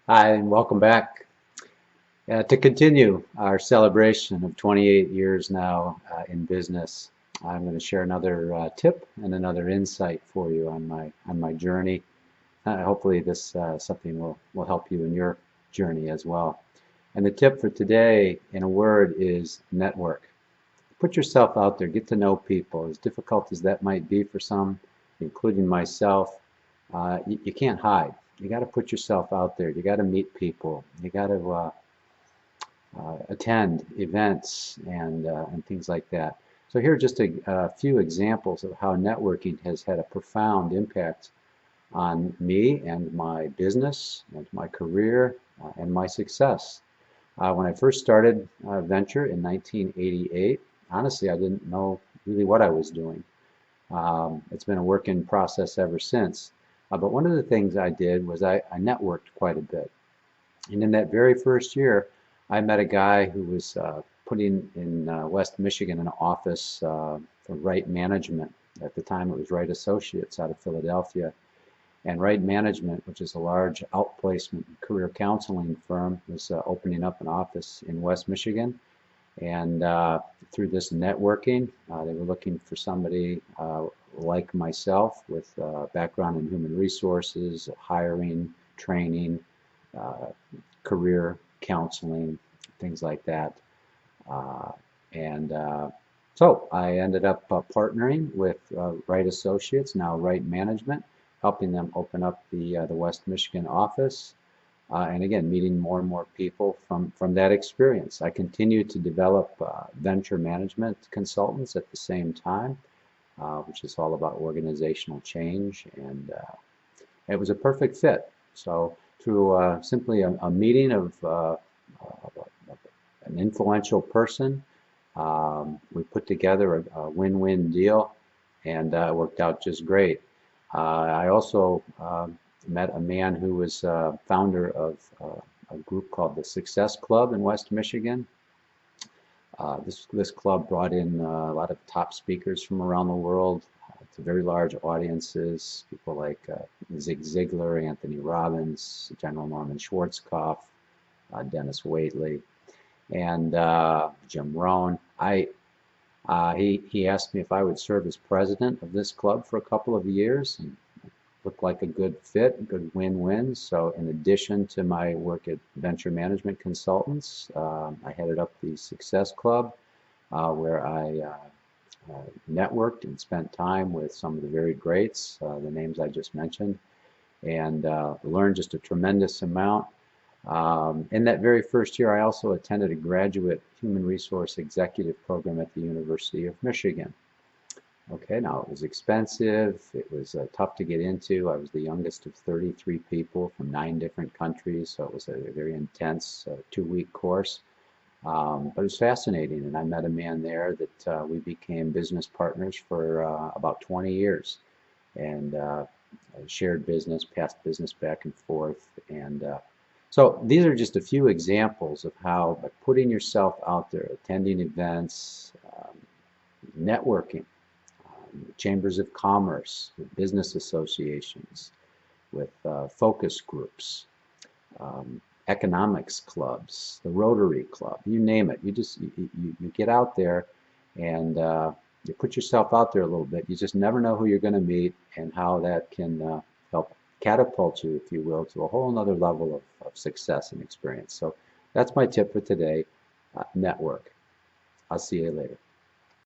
Hi, and welcome back. To continue our celebration of 28 years now in business, I'm going to share another tip and another insight for you on my journey. Hopefully, this something will help you in your journey as well. And the tip for today, in a word, is network. Put yourself out there, get to know people. As difficult as that might be for some, including myself, you can't hide. You got to put yourself out there. You got to meet people. You got to attend events and things like that. So here are just a few examples of how networking has had a profound impact on me and my business and my career and my success. When I first started venture in 1988, honestly, I didn't know really what I was doing. It's been a work in process ever since. But one of the things I did was I networked quite a bit. And in that very first year, I met a guy who was putting in West Michigan an office for Right Management. At the time, it was Right Associates out of Philadelphia. And Right Management, which is a large outplacement career counseling firm, was opening up an office in West Michigan. And through this networking, they were looking for somebody like myself with background in human resources, hiring, training, uh, career counseling, things like that. Uh, and so I ended up partnering with Right Associates, now Right Management, helping them open up the West Michigan office. And again, meeting more and more people from that experience. I continue to develop venture management consultants at the same time, which is all about organizational change. And it was a perfect fit. So through simply a meeting of an influential person, we put together a win-win deal, and it worked out just great. I also met a man who was founder of a group called the Success Club in West Michigan. This club brought in a lot of top speakers from around the world to very large audiences, people like Zig Ziglar, Anthony Robbins, General Norman Schwarzkopf, Dennis Waitley, and Jim Rohn. He asked me if I would serve as president of this club for a couple of years, and looked like a good fit, a good win-win. So in addition to my work at Venture Management Consultants, I headed up the Success Club, where I networked and spent time with some of the very greats, the names I just mentioned, and learned just a tremendous amount. In that very first year, I also attended a graduate human resource executive program at the University of Michigan. Okay, now it was expensive. It was tough to get into. I was the youngest of 33 people from 9 different countries, so it was a very intense 2-week course. But it was fascinating, and I met a man there that we became business partners for about 20 years, and shared business, passed business back and forth. And so these are just a few examples of how, by putting yourself out there, attending events, networking, chambers of commerce, with business associations, with focus groups, economics clubs, the Rotary Club, you name it. You get out there and you put yourself out there a little bit. You just never know who you're going to meet and how that can help catapult you, if you will, to a whole nother level of success and experience. So that's my tip for today. Network. I'll see you later.